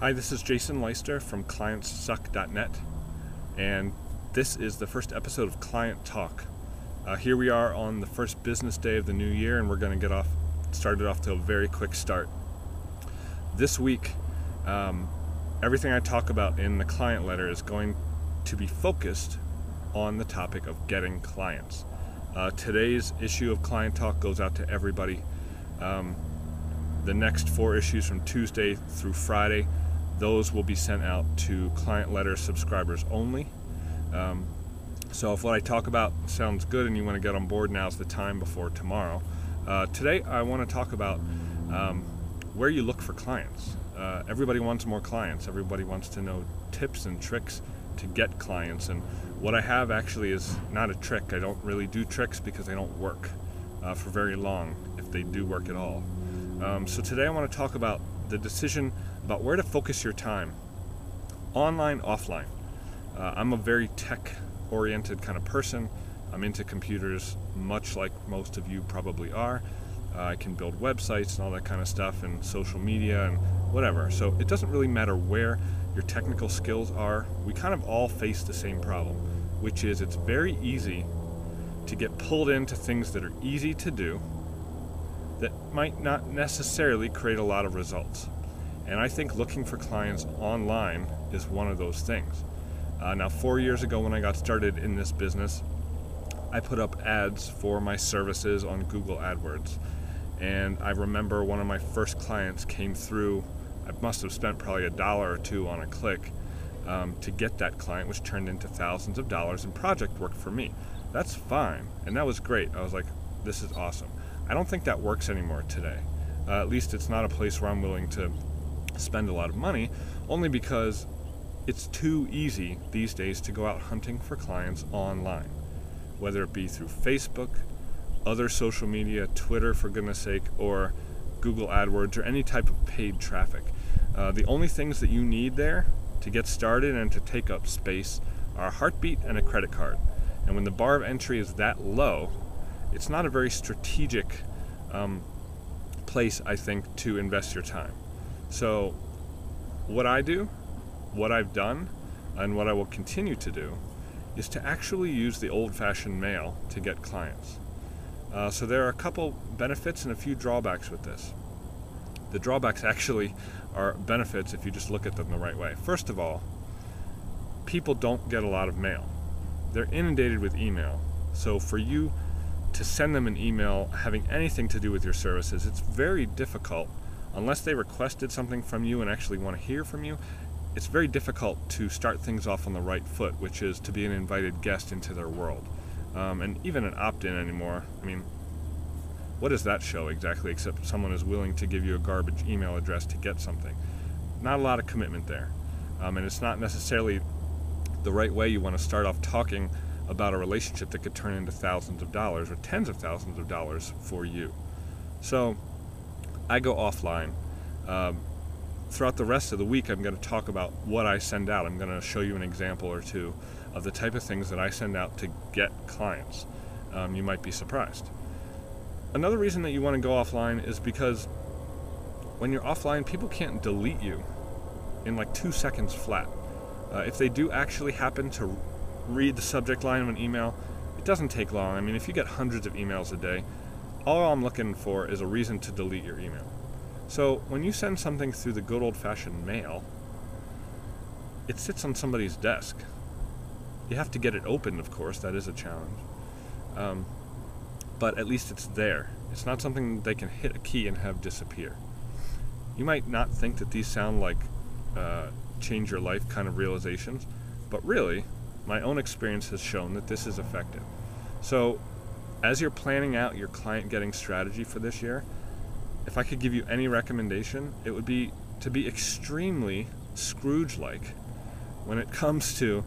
Hi, this is Jason Leister from ClientsSuck.net, and this is the first episode of Client Talk. Here we are on the first business day of the new year, and we're going to get started off to a very quick start. This week, everything I talk about in the client letter is going to be focused on the topic of getting clients. Today's issue of Client Talk goes out to everybody. The next 4 issues from Tuesday through Friday, those will be sent out to client letter subscribers only. So if what I talk about sounds good and you want to get on board, now's the time before tomorrow. Today I want to talk about where you look for clients. Everybody wants more clients. Everybody wants to know tips and tricks to get clients. And what I have actually is not a trick. I don't really do tricks because they don't work for very long, if they do work at all. So today I want to talk about the decision about where to focus your time, online, offline. I'm a very tech-oriented kind of person. I'm into computers, much like most of you probably are. I can build websites and all that kind of stuff, and social media and whatever. So it doesn't really matter where your technical skills are. We kind of all face the same problem, which is it's very easy to get pulled into things that are easy to do that might not necessarily create a lot of results. And I think looking for clients online is one of those things. Now, 4 years ago when I got started in this business, I put up ads for my services on Google AdWords. And I remember one of my first clients came through. I must have spent probably $1 or $2 on a click to get that client, which turned into thousands of dollars in project work for me. That's fine, and that was great. I was like, this is awesome. I don't think that works anymore today. At least it's not a place where I'm willing to spend a lot of money, only because it's too easy these days to go out hunting for clients online, whether it be through Facebook, other social media, Twitter for goodness sake, or Google AdWords, or any type of paid traffic. The only things that you need there to get started and to take up space are a heartbeat and a credit card. And when the bar of entry is that low, it's not a very strategic place, I think, to invest your time. So what I do, what I've done, and what I will continue to do is to actually use the old-fashioned mail to get clients. So there are a couple benefits and a few drawbacks with this. The drawbacks actually are benefits if you just look at them the right way. First of all, people don't get a lot of mail. They're inundated with email. So for you to send them an email having anything to do with your services, it's very difficult. Unless they requested something from you and actually want to hear from you, it's very difficult to start things off on the right foot, which is to be an invited guest into their world. And even an opt-in anymore, I mean, what does that show exactly except someone is willing to give you a garbage email address to get something? Not a lot of commitment there. And it's not necessarily the right way. You want to start off talking about a relationship that could turn into thousands of dollars or tens of thousands of dollars for you. So I go offline. Throughout the rest of the week, I'm going to talk about what I send out. I'm going to show you an example or two of the type of things that I send out to get clients. You might be surprised. Another reason that you want to go offline is because when you're offline, people can't delete you in like 2 seconds flat. If they do actually happen to read the subject line of an email, it doesn't take long. I mean, if you get hundreds of emails a day, all I'm looking for is a reason to delete your email. So when you send something through the good old-fashioned mail, it sits on somebody's desk. You have to get it opened, of course. That is a challenge. But at least it's there. It's not something they can hit a key and have disappear. You might not think that these sound like change your life kind of realizations, but really, my own experience has shown that this is effective. So as you're planning out your client getting strategy for this year, if I could give you any recommendation, it would be to be extremely Scrooge-like when it comes to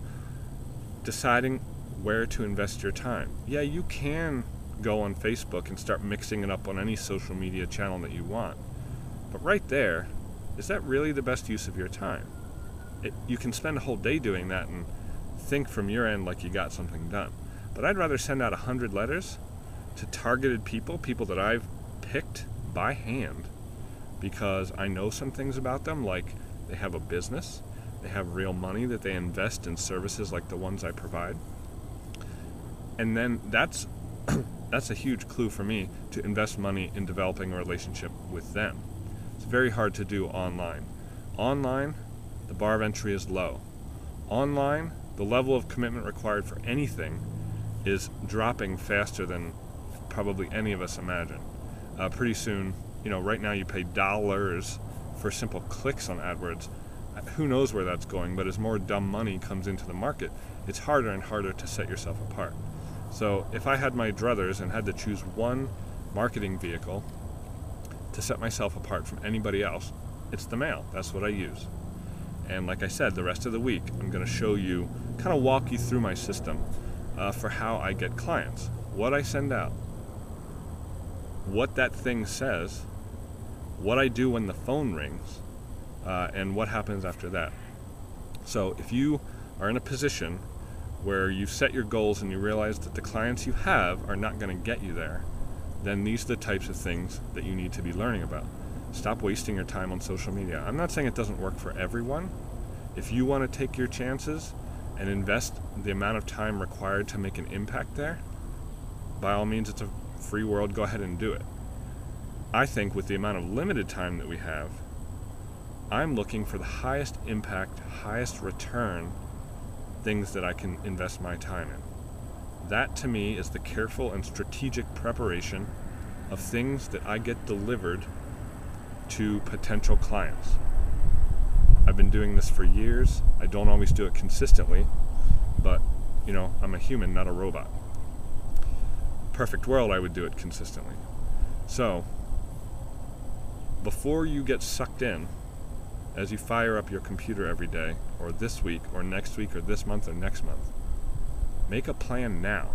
deciding where to invest your time. Yeah, you can go on Facebook and start mixing it up on any social media channel that you want. But right there, is that really the best use of your time? You can spend a whole day doing that and think from your end like you got something done. But I'd rather send out 100 letters to targeted people that I've picked by hand because I know some things about them, like they have a business, they have real money that they invest in services like the ones I provide. And then that's a huge clue for me to invest money in developing a relationship with them. It's very hard to do online. Online, the bar of entry is low. Online, the level of commitment required for anything is dropping faster than probably any of us imagine. Pretty soon, right now you pay dollars for simple clicks on AdWords. Who knows where that's going, but as more dumb money comes into the market, it's harder and harder to set yourself apart. So if I had my druthers and had to choose one marketing vehicle to set myself apart from anybody else, it's the mail. That's what I use. And like I said, the rest of the week, I'm going to show you, kind of walk you through my system for how I get clients, what I send out, what that thing says, what I do when the phone rings, and what happens after that. So if you are in a position where you've set your goals and you realize that the clients you have are not going to get you there, then these are the types of things that you need to be learning about. Stop wasting your time on social media. I'm not saying it doesn't work for everyone. If you want to take your chances and invest the amount of time required to make an impact there, by all means, it's a free world, go ahead and do it. I think with the amount of limited time that we have, I'm looking for the highest impact, highest return things that I can invest my time in. That to me is the careful and strategic preparation of things that I get delivered to potential clients. I've been doing this for years. I don't always do it consistently, but I'm a human, not a robot. Perfect world, I would do it consistently. So, before you get sucked in, as you fire up your computer every day, or this week, or next week, or this month, or next month, make a plan now,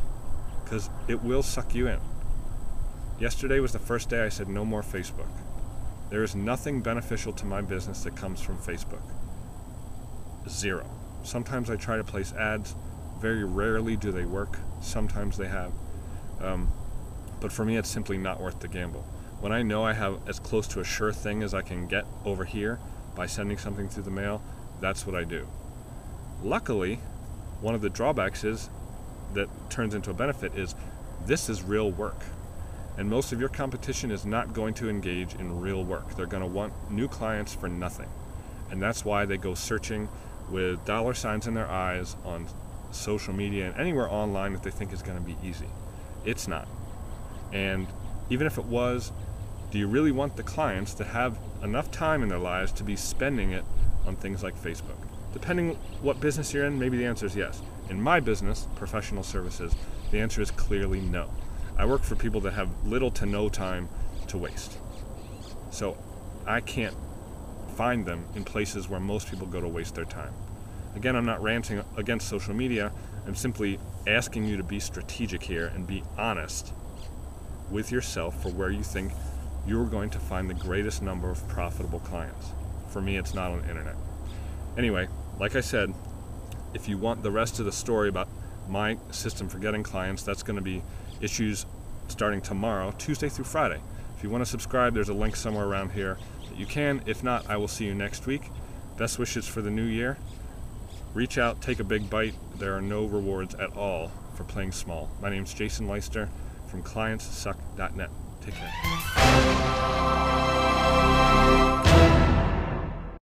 because it will suck you in. Yesterday was the first day I said no more Facebook. There is nothing beneficial to my business that comes from Facebook. Zero. Sometimes I try to place ads. Very rarely do they work. Sometimes they have. But for me, it's simply not worth the gamble. When I know I have as close to a sure thing as I can get over here by sending something through the mail, that's what I do. Luckily, one of the drawbacks is that turns into a benefit is this is real work. And most of your competition is not going to engage in real work. They're going to want new clients for nothing. And that's why they go searching with dollar signs in their eyes on social media and anywhere online that they think is going to be easy. It's not. And even if it was, do you really want the clients to have enough time in their lives to be spending it on things like Facebook? Depending what business you're in, maybe the answer is yes. In my business, professional services, the answer is clearly no. I work for people that have little to no time to waste. So I can't find them in places where most people go to waste their time. Again, I'm not ranting against social media. I'm simply asking you to be strategic here and be honest with yourself for where you think you're going to find the greatest number of profitable clients. For me, it's not on the internet. Anyway, like I said, if you want the rest of the story about my system for getting clients, that's going to be issues starting tomorrow, Tuesday through Friday. If you want to subscribe, there's a link somewhere around here that you can. If not, I will see you next week. Best wishes for the new year. Reach out, take a big bite. There are no rewards at all for playing small. My name's Jason Leister from ClientsSuck.net. Take care.